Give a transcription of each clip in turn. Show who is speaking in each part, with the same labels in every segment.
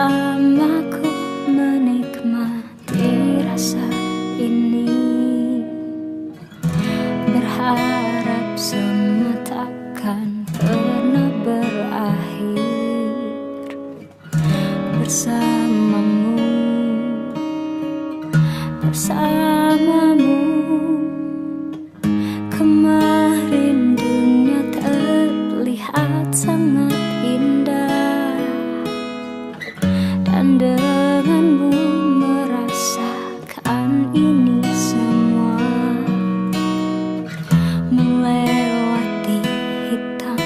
Speaker 1: bersamaku menikmati rasa ini. Berharap semua takkan pernah berakhir bersamamu, bersamamu. Kemarin dunia terlihat sangat indah, dan denganmu merasakan ini semua. Melewati hitam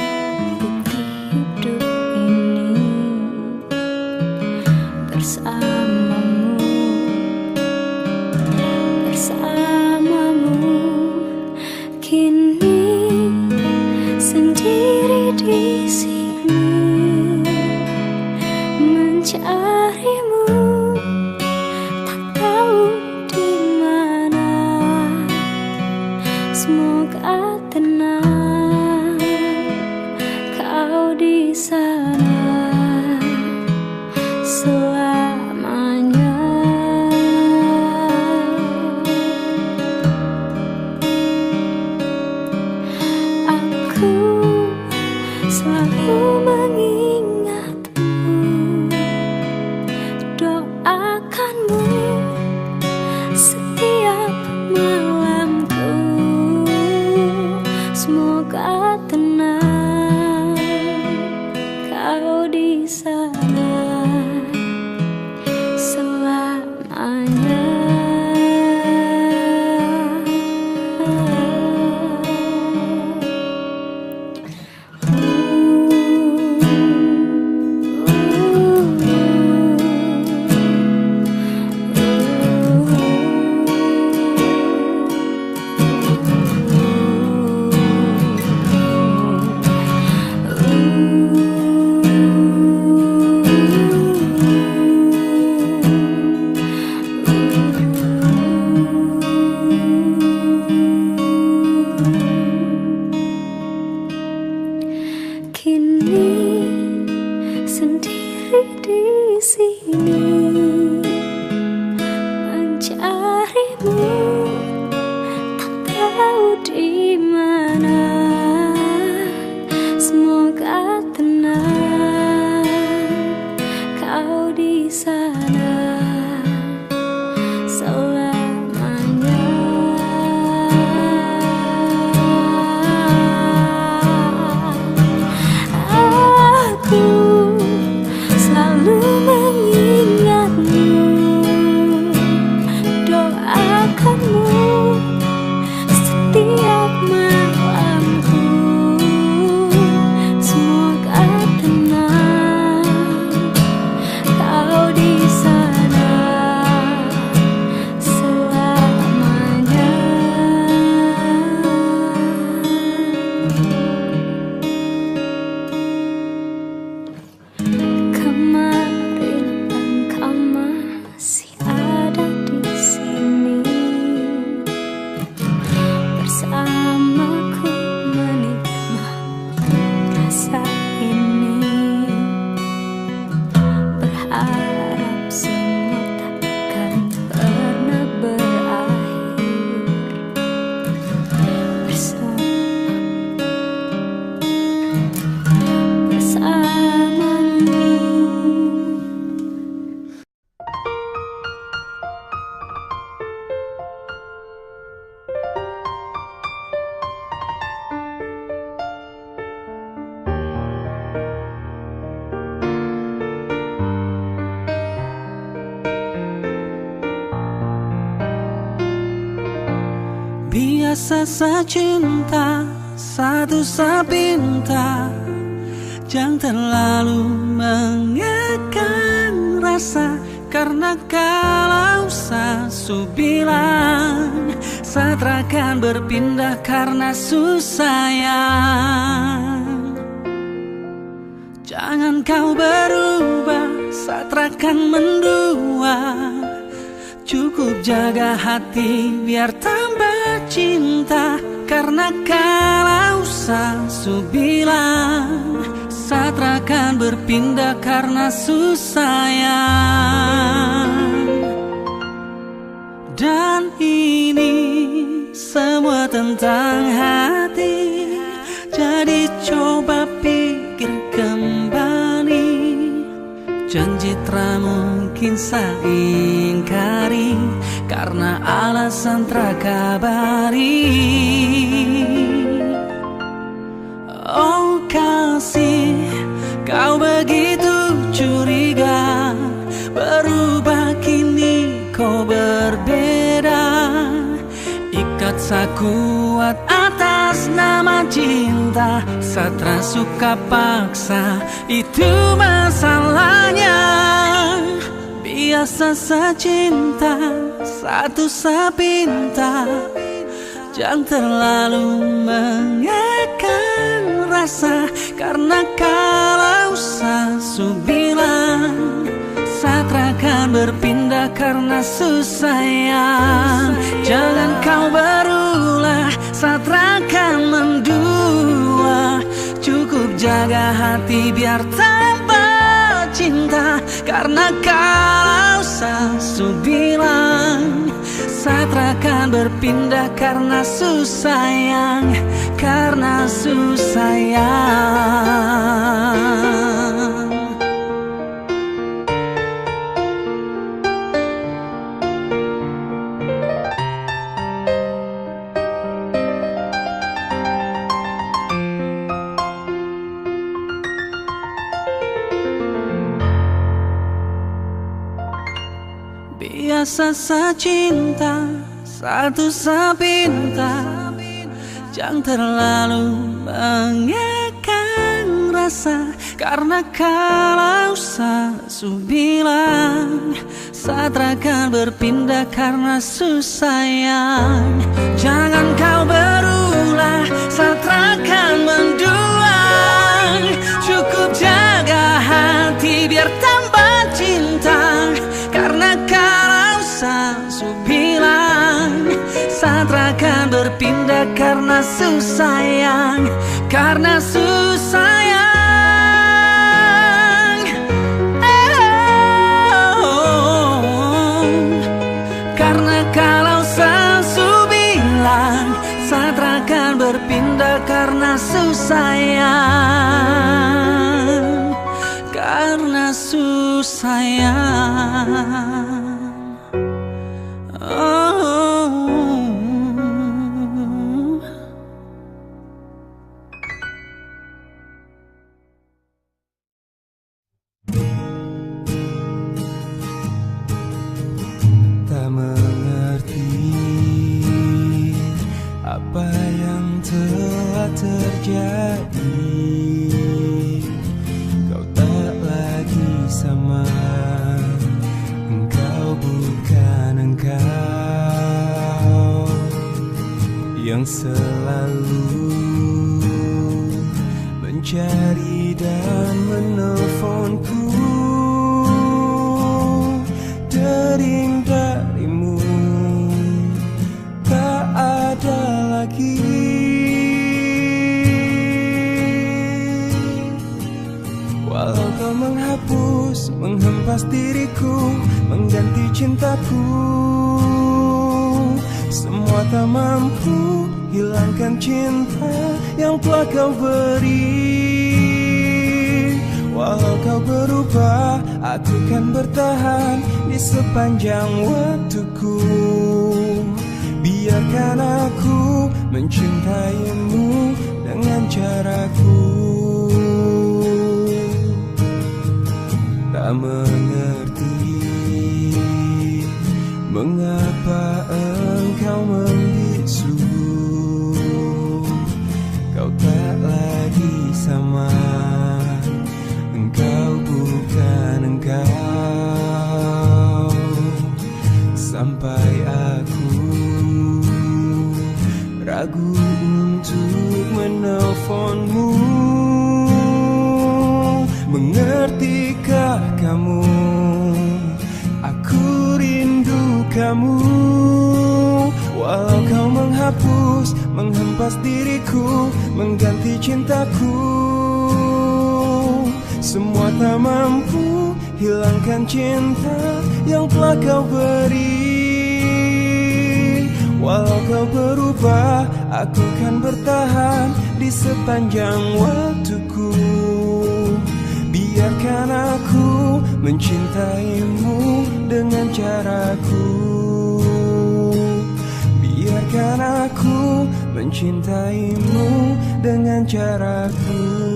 Speaker 1: putih hidup ini bersamamu, bersamamu. Kini sendiri di sini mencarimu, tak tahu di mana. Semoga tenang kau di sana selamanya. Aku selalu mengingatmu, doakanmu setiap malamku. Semoga tenang kau di sana selamanya. Kini sendiri di sini mencarimu, tak tahu di mana. Semoga tenang kau di sana selamanya. Aku selalu mengingatmu, doakanmu setiap malamku. Semoga tenang kau di sana selamanya. Kemarin engkau masih ada di sini bersamaku menikmati rasa ini. Berharap semua takkan pernah berakhir bersamamu, bersamamu.
Speaker 2: Biasa cinta satu sapinta, jangan terlalu mengekang rasa. Karena kalau sasu bilang satrakan berpindah karena susayang. Jangan kau berubah, satrakan mendua. Cukup jaga hati biar tambah cinta. Karena kalau sasu bilang satrakan Seakan berpindah karena susah sayang. Dan ini semua tentang hati. Jadi coba pikir kembali. Janji tak mungkin saya ingkari karena alasan terkabari. Oh kasih, kau begitu curiga. Berubah kini kau berbeda. Ikat saya kuat atas nama cinta. Satra suka paksa, itu masalahnya. Biasa saya cinta, satu saya pinta. Jangan terlalu mengekang rasa. Karena kalau saya bilang Satra akan berpindah karena susah sayang. Jangan kau berulah, Satra akan mendua. Cukup jaga hati biar tambah cinta. Karena kalau saya bilang Satra akan berpindah karena susah sayang. Karena susah sayang. Biasa saya cinta, satu saya pinta. Jangan terlalu mengekang rasa. Karena kalau saya bilang Satra akan berpindah karena susah sayang. Jangan kau berulah, Satra akan mendua. Cukup jaga hati biar tambah cinta. Karena kalau saya bilang Satra akan berpindah karena susah sayang. Karena susah sayang. Karena kalau saya bilang Satra akan berpindah karena susah sayang. Karena susah sayang.
Speaker 3: Tak mengerti apa yang telah terjadi. Kau tak lagi sama. Engkau bukan engkau yang selalu mencari dan menelponku. Dering darimu tak ada lagi. Walau kau menghapus, menghempas diriku, mengganti cintaku, semua tak mampu hilangkan cinta yang telah kau beri. Walau kau berubah, aku kan bertahan di sepanjang waktuku. Biarkan aku mencintaimu dengan caraku. Tak mengerti mengapa engkau membisu. Kau tak lagi sama. Engkau bukan engkau. Sampai aku ragu untuk menelponmu. Mengertikah kamu? Aku rindu kamu. Walau kau menghapus, menghempas diriku, mengganti cintaku, Semua tak mampu hilangkan cinta yang telah kau beri. Walau kau berubah, aku kan bertahan di sepanjang waktuku. Biarkan aku mencintaimu dengan caraku. Biarkan aku mencintaimu dengan caraku.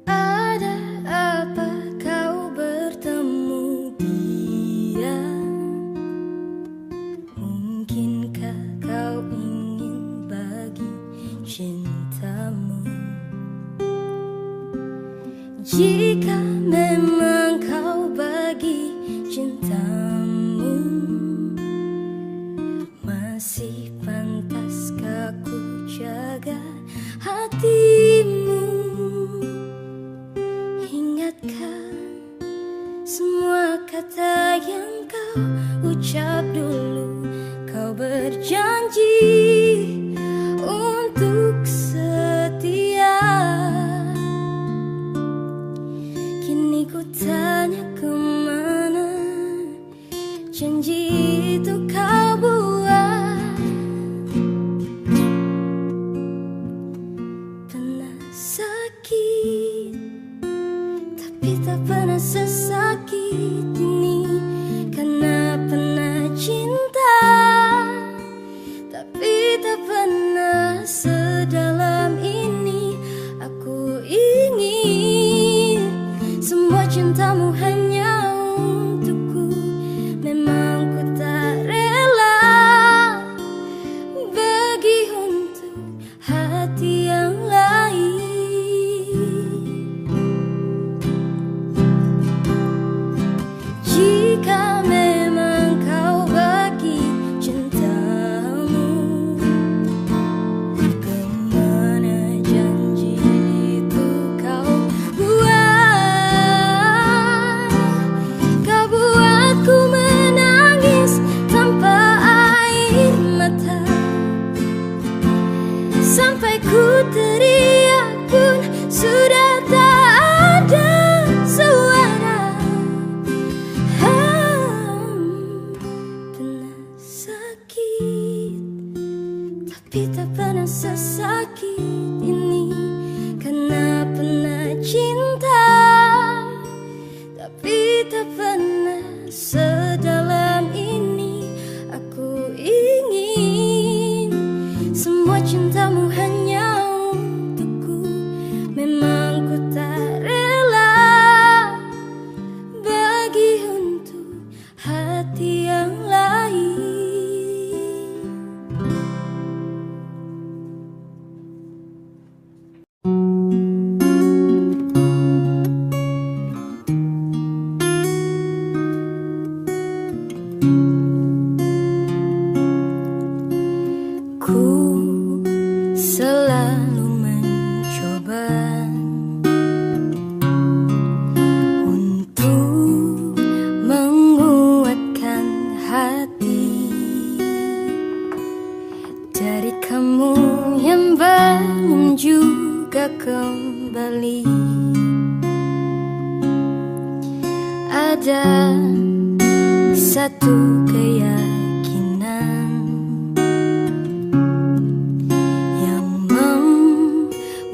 Speaker 1: Ada apa kau bertemu dia? Mungkinkah kau ingin bagi cintamu? Jika memang kau bagi cintamu, masih pantaskah ku jaga hatimu? Ingatkah semua kata yang kau ucap dulu? Kau berjanji untuk setia. Kini ku tanya kemana janji itu kau buat. Pernah sakit, tapi tak pernah sesakit ini. Karena pernah cinta, tapi tak pernah sedalam ini. Aku ingin semua cintamu hanya untukku. Memang ku tak rela bagi untuk hati yang lain. Jika memang kau bagi cintamu, kemana janji itu kau buat? Kau buatku menangis tanpa air mata. Sampai ku teriak pun sudah tak ada suara. Pernah sakit, tapi tak pernah sesakit ini. Karena pernah cinta, tapi tak pernah sedalam ini. Aku ingin semua cintamu hanya untukku. Memang ku tak rela bagi untuk hati yang lain. Ku selalu mencoba untuk menguatkan hati dari kamu yang belum juga kembali. Ada satu keyakinan yang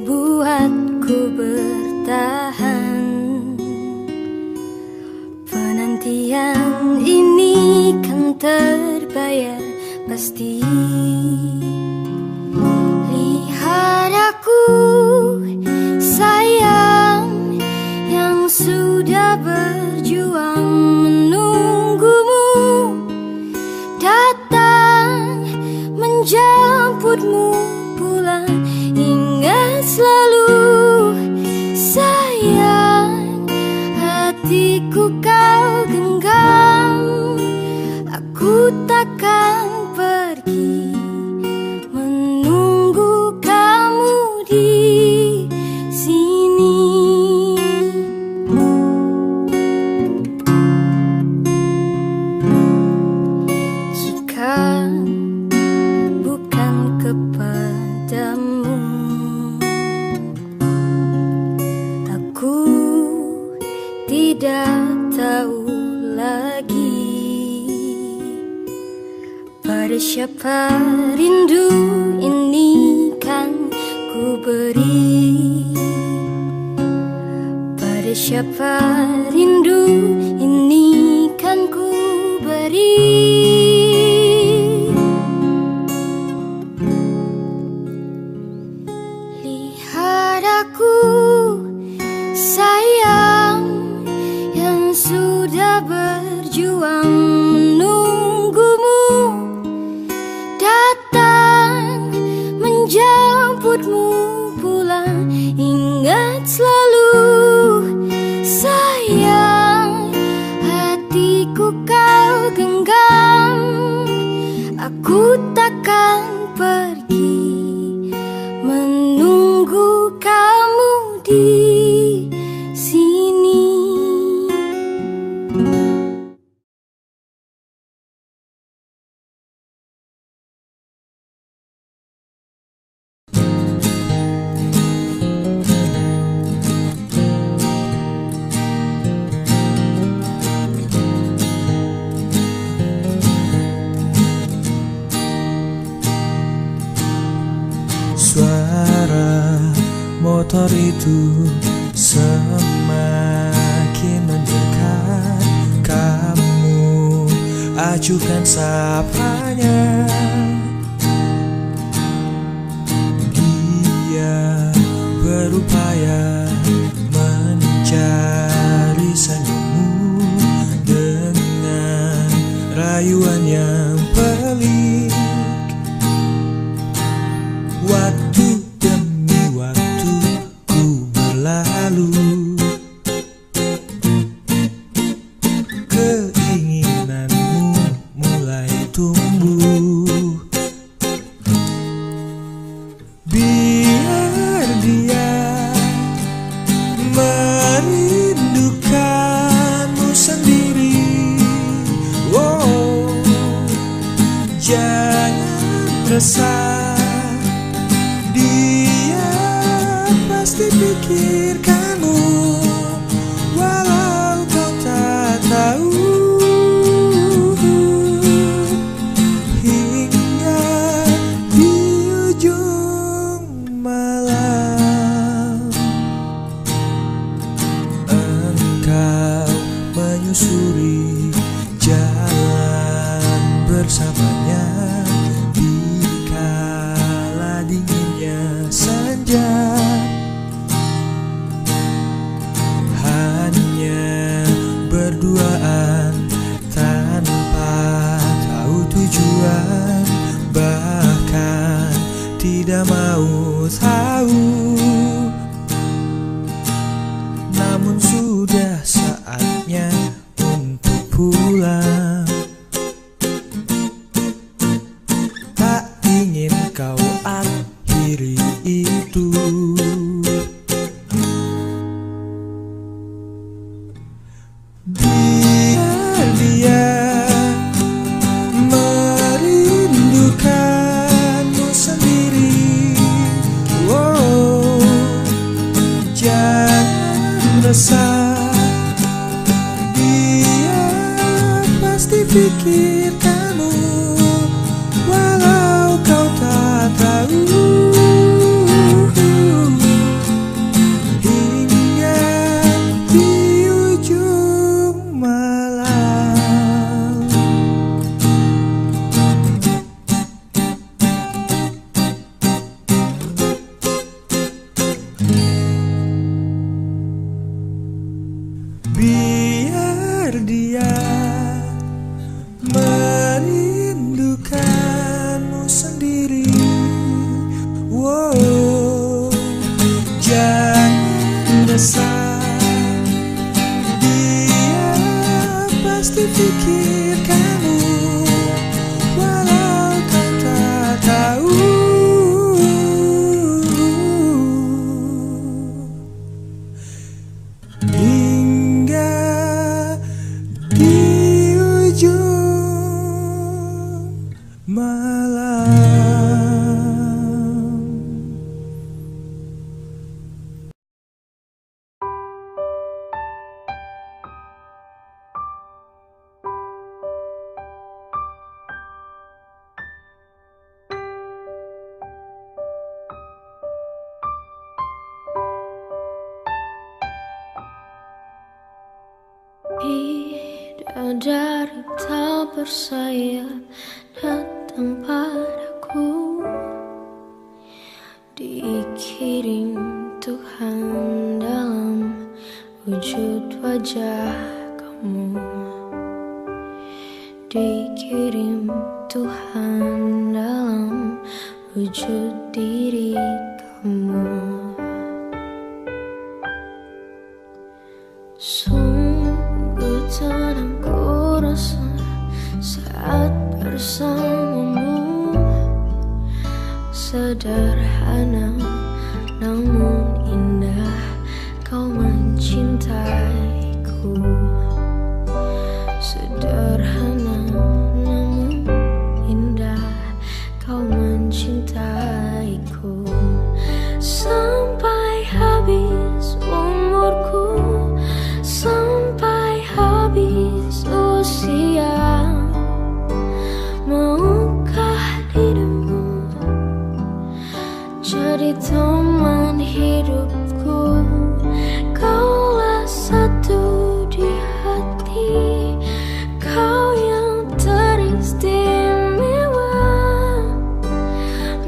Speaker 1: membuatku bertahan. Penantian ini kan terbayar pasti. Lihat aku sayang yang sudah berjuang menunggumu datang menjemputmu pulang. Ingat selalu sayang, hatiku kau genggam. Aku takkan pergi menunggu kamu di sini. Jika Pada siapa rindu ini kan ku beri, pada siapa rindu ini kan ku beri. Lihat aku sayang yang sudah berjuang menunggumu datang menjemputmu pulang. Ingat selalu sayang, hatiku kau genggam. Aku takkan pergi menunggu kamu di sini.
Speaker 3: Suara motor itu semakin mendekat. Kamu acuhkan sapanya. Dia berupaya mencari senyummu dengan rayuan yang pelik. Waktu demi waktu ku berlalu, keinginanmu mulai tumbuh. Biar dia merindukanmu sendiri. Oh, jangan resah, dia pasti pikirkanmu walau kau tak tahu. Hingga di ujung malam engkau menyusuri jalan bersamanya. Dinginnya senja, hanya berduaan tanpa tahu tujuan, bahkan tidak mau tahu. Namun sudah saatnya untuk pulang. Tak ingin kau akhiri itu. Biar dia merindukanmu sendiri. Oh, jangan resah, dia pasti pikirkanmu walau kau tak tahu. Hingga di ujung malam biar dia merindukanmu sendiri. Wow, jangan resah, dia pasti pikirkanmu walau kau tak tahu. Hingga di ujung malam.
Speaker 1: tersayat datang padaku, dikirim Tuhan dalam wujud wajah kamu, dikirim Tuhan dalam wujud diri kamu. Sungguh tenang ku rasa saat bersamamu, sederhana namun indah kau mencintaiku, sederhana namun indah kau mencintaiku. Sampai habis umurku, sampai habis usia, maukah dirimu jadi teman hidupku? Kaulah satu di hati, kau yang teristimewa,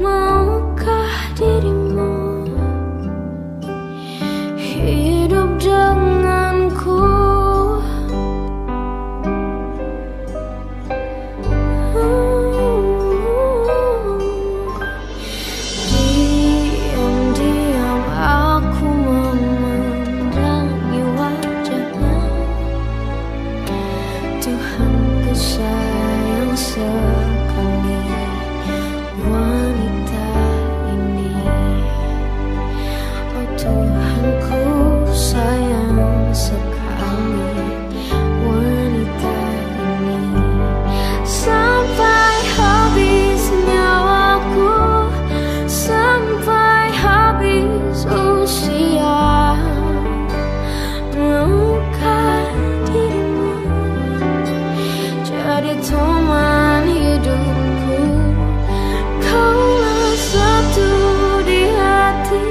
Speaker 1: maukah dirimu hidup denganku? Diam-diam aku memandangi wajahnya, Tuhan ku sayang sekali wanita ini. Oh Tuhan ku sayang sekali wanita ini. Sampai habis nyawaku, sampai habis usia, maukah dirimu jadi teman hidupku? Kaulah satu di hati,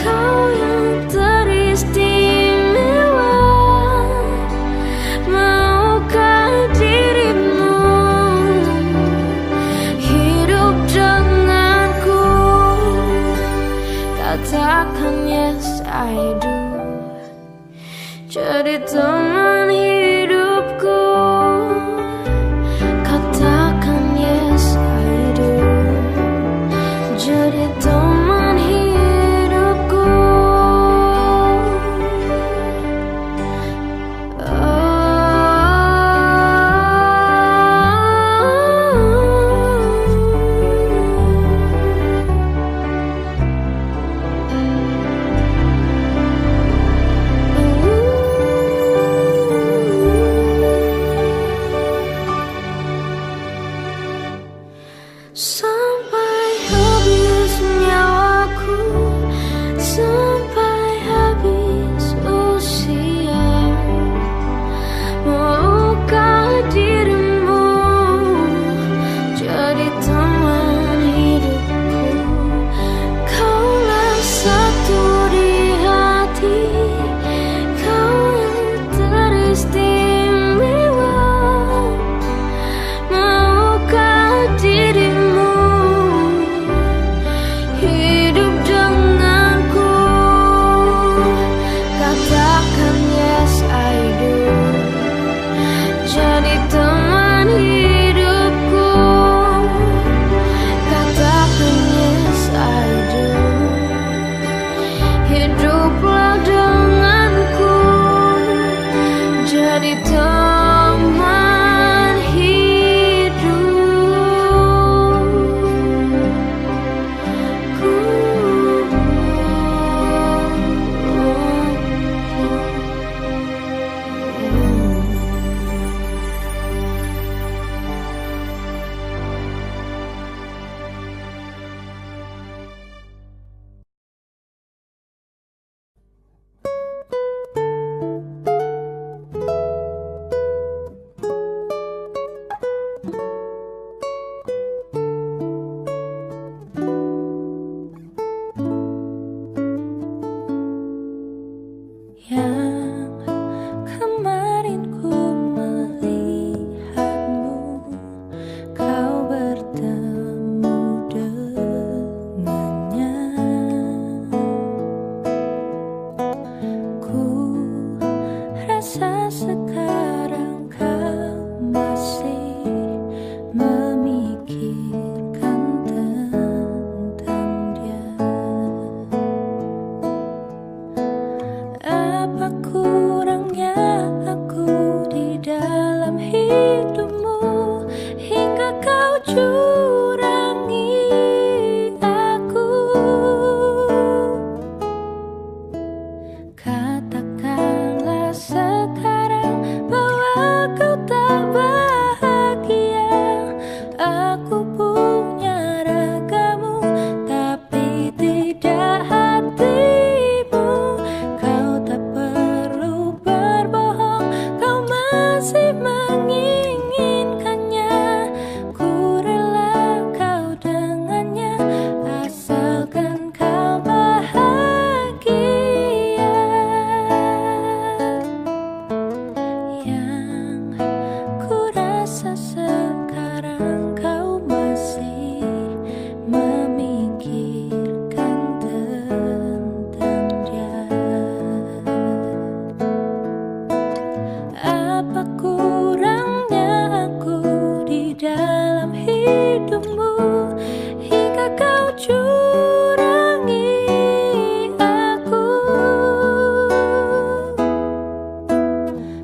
Speaker 1: kau yang teristimewa, maukah dirimu hidup denganku? Katakan yes I do, jadi teman hidupku. Katakan yes I do, jadi teman hidupku. Sampai habis nyawaku, sampai habis usia, maukah dirimu jadi teman hidupku? Kaulah satu di hati, kau yang teristimewa, maukah dirimu hidupmu hingga kau curangi aku.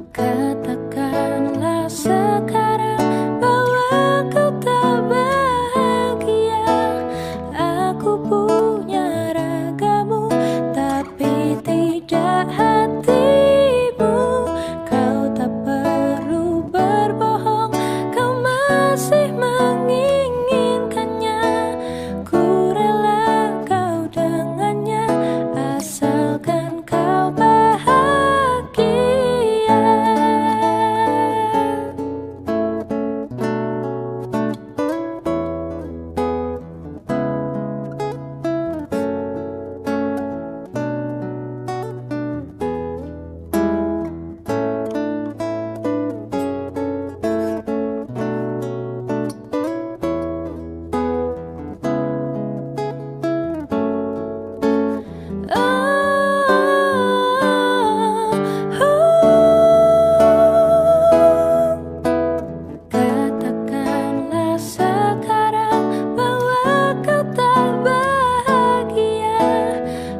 Speaker 1: Katakanlah sekarang bahwa kau tak bahagia. Aku punya ragamu tapi tidak hatimu. Kau tak perlu berbohong, kau masih menginginkannya. Ku rela kau dengannya asalkan kau bahagia. Katakanlah sekarang bahwa kau tak bahagia.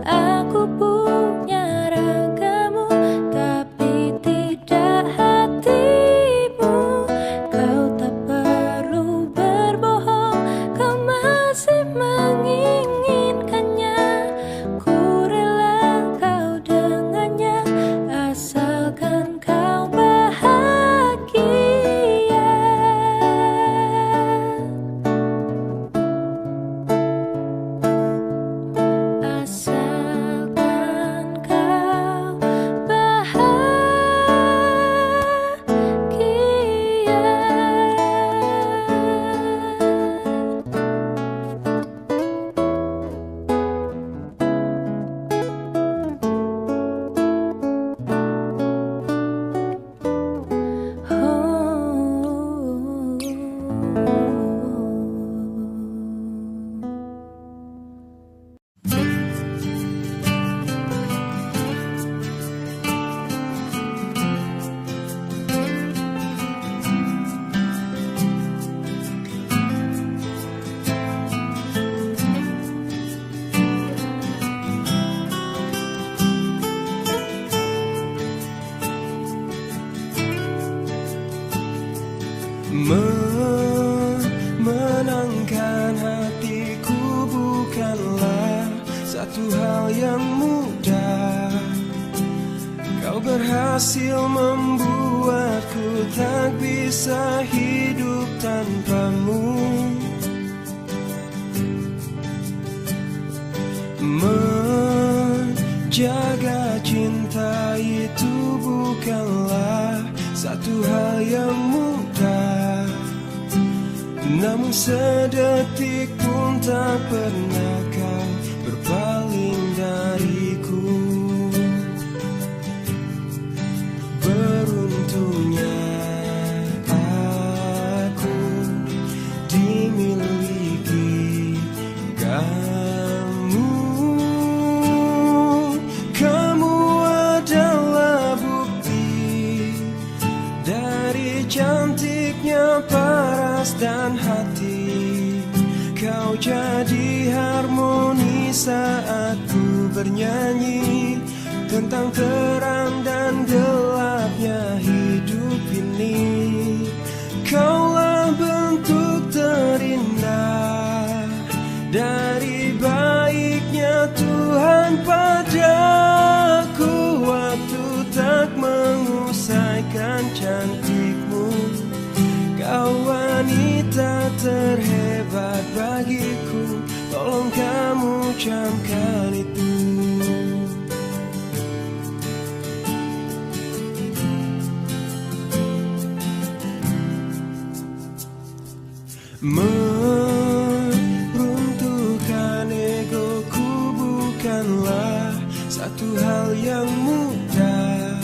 Speaker 1: Aku punya ragamu tapi tidak hatimu. Kau tak perlu berbohong, kau masih menginginkannya. Ku rela kau dengannya asalkan kau bahagia. Asalkan kau
Speaker 3: Menangkan hatiku bukanlah satu hal yang mudah. Kau berhasil membuatku tak bisa hidup tanpamu. Menjaga cinta itu bukanlah satu hal yang mudah. Namun sedetik pun tak pernah kau berpaling dariku. Beruntungnya aku dimiliki kamu. Kamu adalah bukti dari cantiknya paras dan hati. Kau jadi harmoni saat ku bernyanyi tentang terang dan gelapnya hidup ini. Kaulah bentuk terindah dari baiknya Tuhan padaku. Waktu tak mengusaikan cantikmu. Kau wanita terhebat bagiku. Tolong kamu camkan itu. Meruntuhkan egoku bukanlah satu hal yang mudah.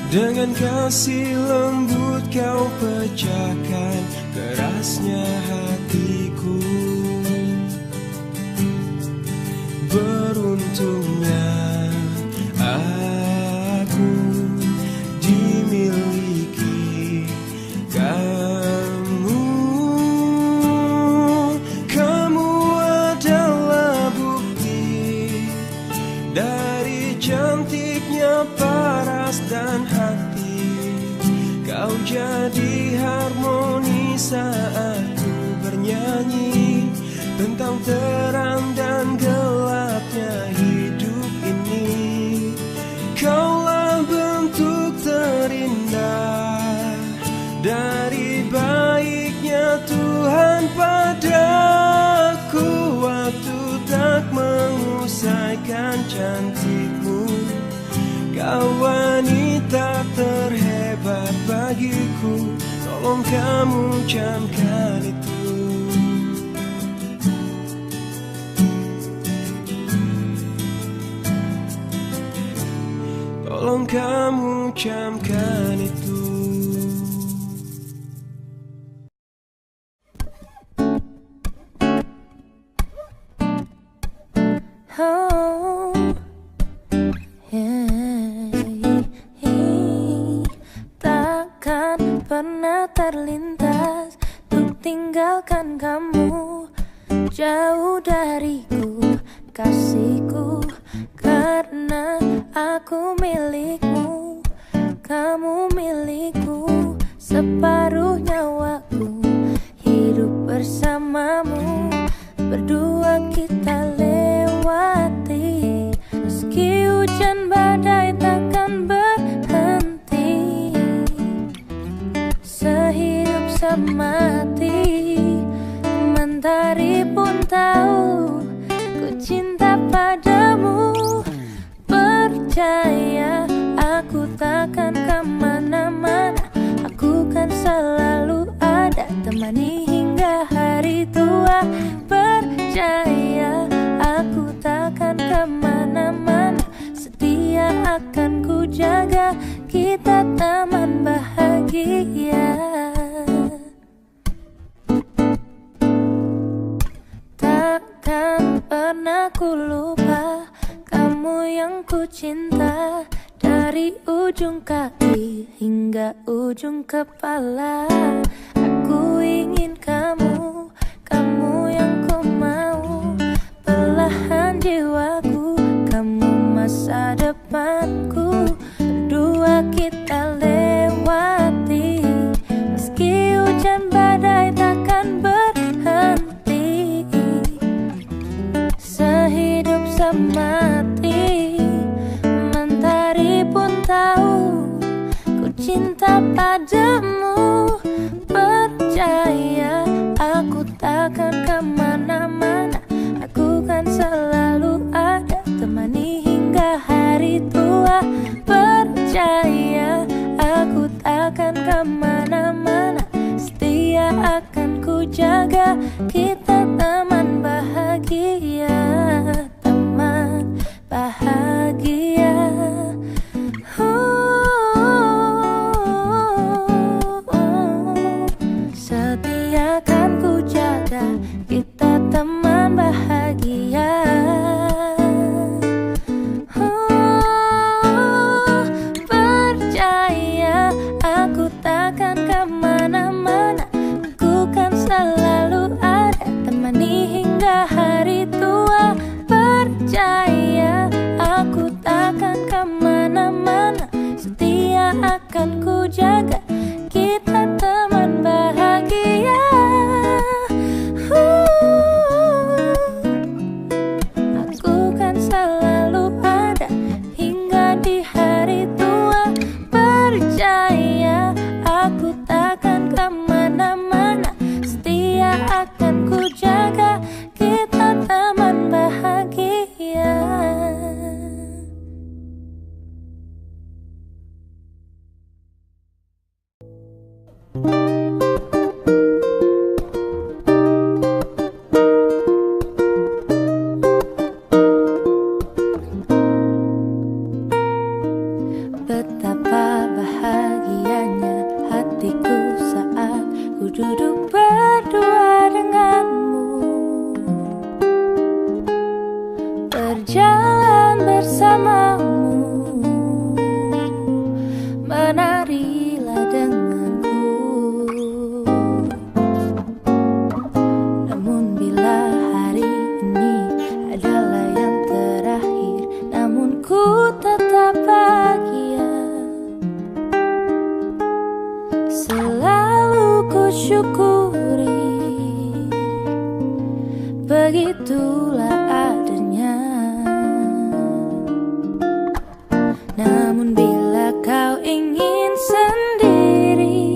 Speaker 3: Dengan kasih lembut kau pecahkan kerasnya hatiku. Beruntungnya aku dimiliki kamu. saat ku bernyanyi tentang terang dan gelapnya hidup ini. Kaulah bentuk terindah dari baiknya Tuhan padaku. Waktu tak mengusaikan cantikmu, kau wanita terhebat bagiku. Tolong kamu camkan itu. Tolong kamu camkan itu.
Speaker 1: Oh, yeah. Takkan pernah terlintas untuk tinggalkan kamu jauh dariku, kasihku, karena aku milikmu, kamu milikku, separuh nyawaku. Hidup bersamamu, berdua kita lewati, meski hujan badai takkan berhenti. Sehidup semati, mentari pun tahu ku cinta padamu. Percaya aku takkan kemana-mana, aku kan selalu ada, temani hingga hari tua. Percaya aku takkan kemana-mana, setia akan ku jaga, kita teman bahagia. Takkan pernah ku lupa kamu yang ku cinta, dari ujung kaki hingga ujung kepala. Aku ingin kamu, kamu yang ku mau, belahan jiwaku, kamu masa depanku. Berdua kita lewati, meski hujan badai takkan berhenti. Sehidup semati, mentari pun tahu ku cinta padamu. Percaya aku takkan kemana-mana, aku kan selalu ada, temani hingga hari tua. Percaya aku takkan kemana-mana, setia akan ku jaga, kita teman bahagia, teman bahagia. Setia akan ku jaga, kita teman bahagia. Percaya aku takkan kemana-mana, aku kan selalu ada, temani hingga hari tua. Percaya aku takkan kemana-mana, setia akan ku jaga, kita teman bahagia. Aku kan selalu ada hingga di hari tua. Percaya aku takkan kemana-mana, setia akan ku jaga, kita begitulah adanya. Namun bila kau ingin sendiri,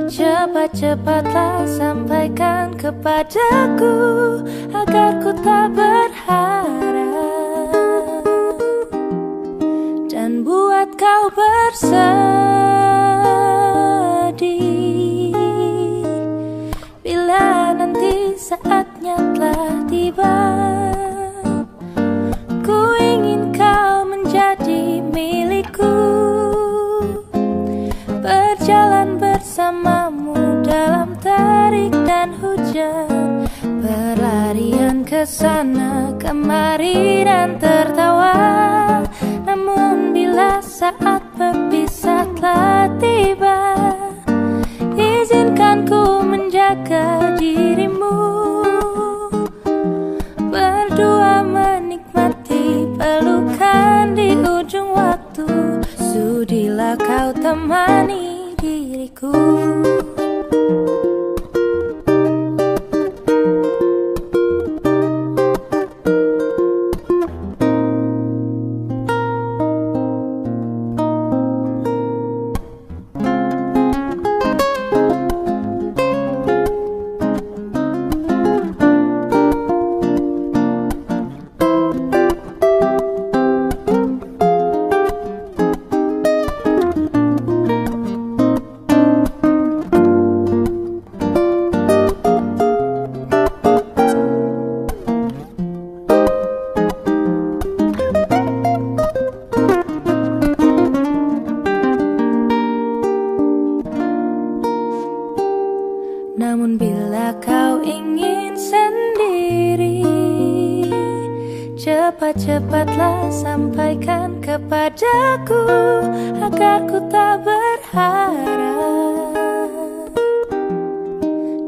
Speaker 1: cepat-cepatlah sampaikan kepadaku agar ku tak berharap dan buat kau bersedih bila nanti saatnya telah tiba. Ku ingin kau menjadi milikku, berjalan bersamamu dalam terik dan hujan, berlarian ke sana kemari dan tertawa. Namun bila saat berpisah telah tiba, izinkan ku menjaga dirimu, berdua menikmati pelukan di ujung waktu. Sudilah kau temani diriku. Namun bila kau ingin sendiri, cepat-cepatlah sampaikan kepadaku agar ku tak berharap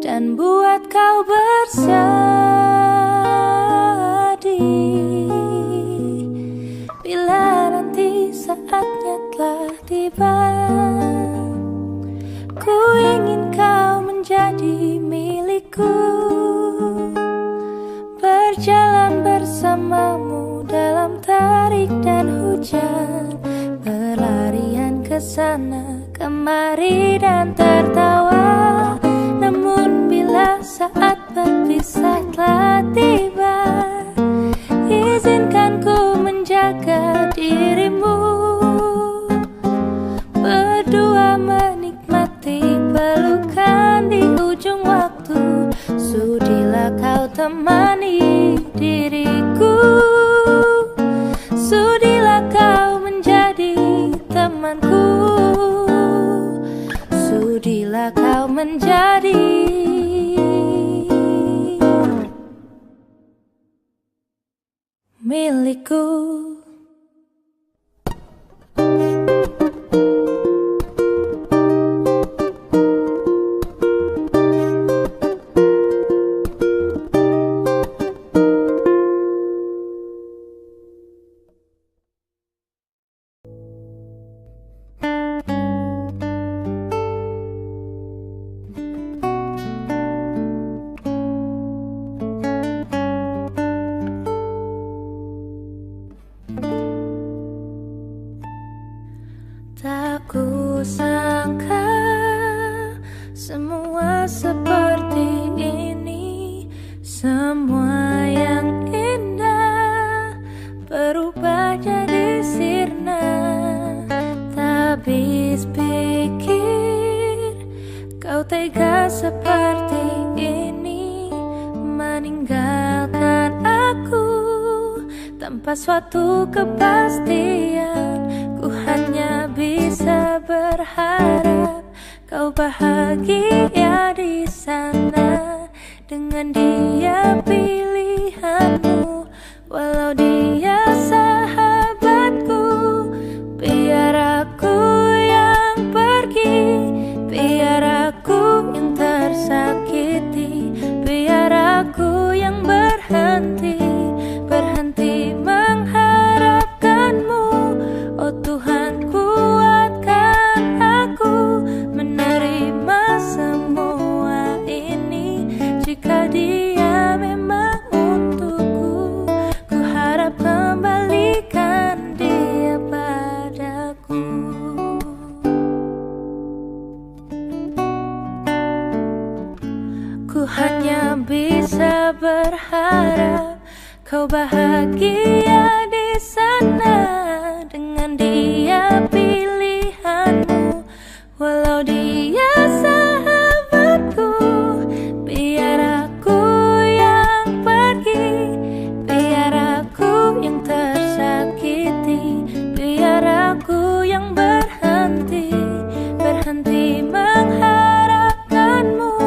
Speaker 1: dan buat kau bersedih bila nanti saatnya telah tiba. Ku ingin kau menjadi milikku, berjalan bersamamu dalam terik dan hujan, berlarian ke sana kemari dan tertawa. Namun bila saat berpisah telah tiba, izinkan ku menjaga dirimu, berdua menikmati pelukan di ujung waktu. Sudilah kau temani diriku, sudilah kau menjadi temanku, sudilah kau menjadi milikku. Tak kusangka semua seperti ini, semua yang indah berubah jadi sirna. Tak habis pikir kau tega seperti ini, meninggalkan aku tanpa suatu kepastian. Ku hanya bisa berharap kau bahagia di sana dengan dia pilihanmu, walau dia sahabatku. Biar aku yang pergi, biar aku yang tersakiti, biar aku yang berhenti mengharapkanmu. Oh Tuhan, kuatkan aku menerima semua ini. Jika dia memang hanya bisa berharap kau bahagia di sana dengan dia pilihanmu, walau dia sahabatku. Biar aku yang pergi, biar aku yang tersakiti, biar aku yang berhenti mengharapkanmu.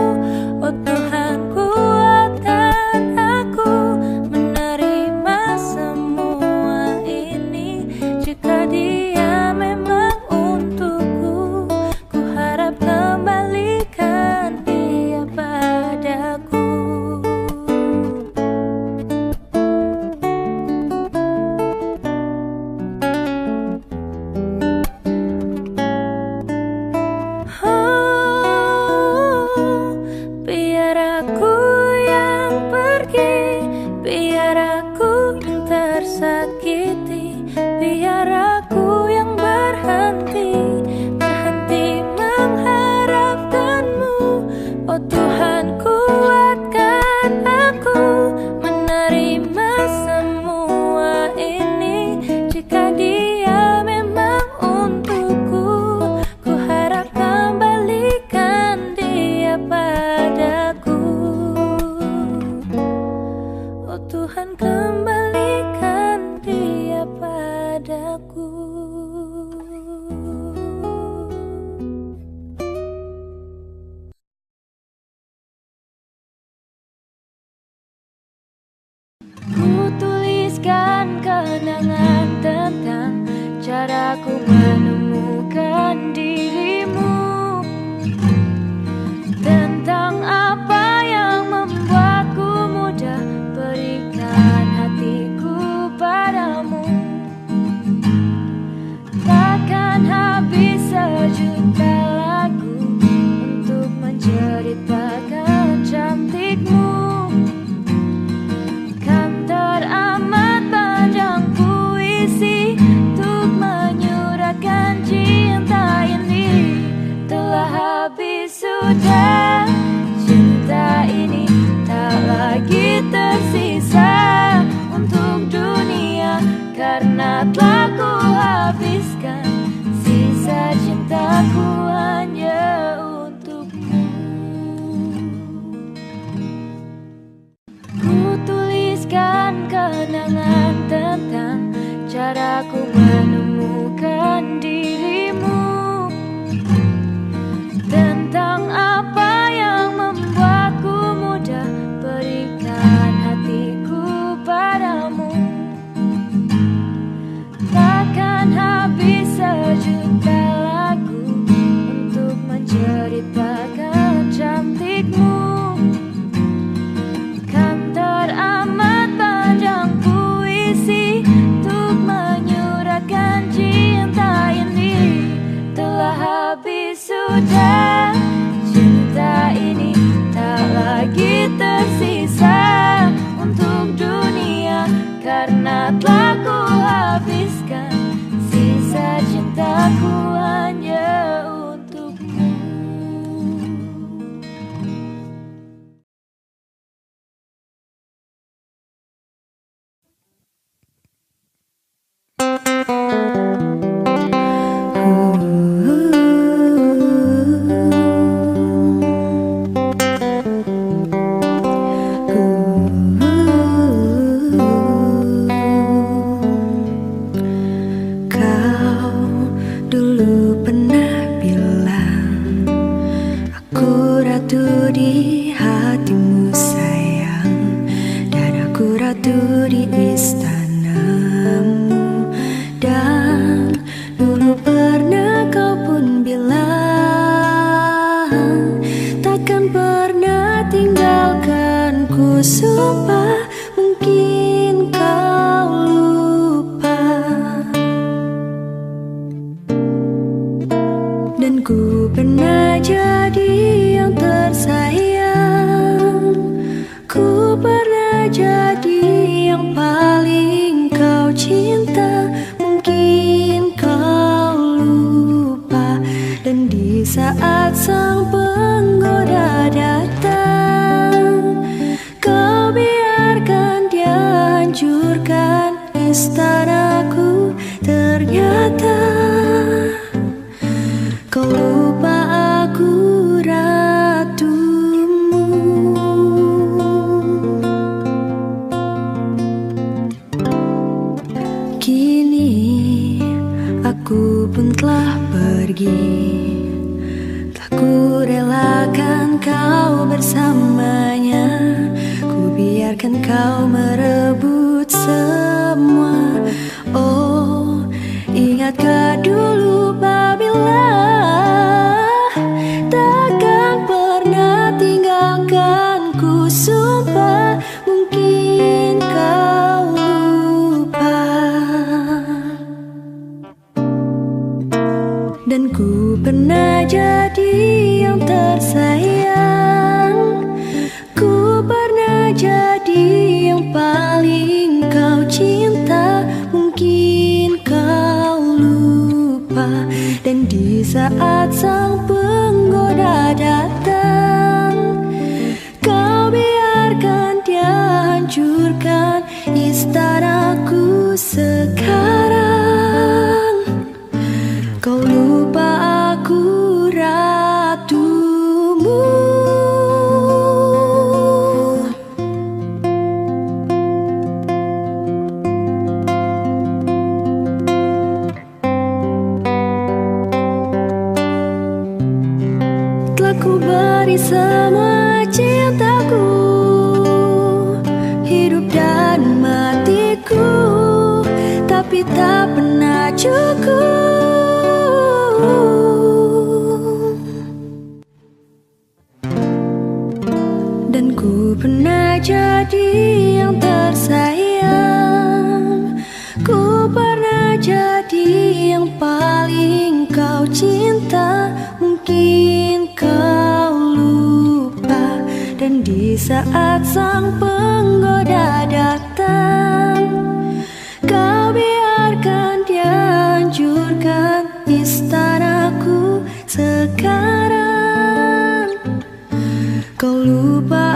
Speaker 1: Oh Tuhan, kuatkan aku menerima semua ini. Jika dia memang untukku, ku harap kembalikan dia padaku. Biar aku yang pergi, biar aku yang tersakiti, biar aku yang berhenti mengharapkanmu. Oh Tuhan, kuatkan aku menerima semua ini. Jika dia memang untukku, ku harap kembalikan dia padaku. Oh Tuhan, kembalikan dia padaku. Ku tuliskan kenangan tentang caraku menemukan dirimu, tentang apa yang membuatku mudah berikan hatiku padamu. Takkan habis sejuta lagu untuk menceritakan cantikmu. Kan teramat panjang puisi untuk menyuratkan cinta ini. Telah habis sudah cinta ini, tak lagi tersisa untuk dunia, karena telah ku habiskan sisa cintaku hanya untukmu. Ku tuliskan kenangan tentang caraku menemukan dirimu, tentang apa yang membuatku mudah berikan hatiku padamu. Takkan habis sejuta lagu untuk menceritakan cantikmu. Kan teramat panjang puisi untuk menyuratkan cinta ini. Telah habis sudah cinta ini, tak lagi tersisa untuk dunia, karena telah ku habiskan sisa cintaku hanya untukmu.
Speaker 4: Saat sang penggoda datang,
Speaker 1: kau merebut semua. Oh, ingatkah dulu bila takkan pernah tinggalkanku. Sumpah mungkin kau lupa. Dan ku pernah jadi yang tersayang, ku pernah jadi yang paling kau cinta. Mungkin kau lupa. Dan di saat sang penggoda datang, kau biarkan dia hancurkan istanaku sekarang. Kau lupa aku ratumu. Telah ku beri semua cintaku, hidup dan matiku, tapi tak pernah cukup. Dan ku pernah jadi yang tersayang, ku pernah jadi yang paling kau cinta. Mungkin kau lupa. Dan di saat sang penggoda datang, kau biarkan dia hancurkan istanaku sekarang. Kau lupa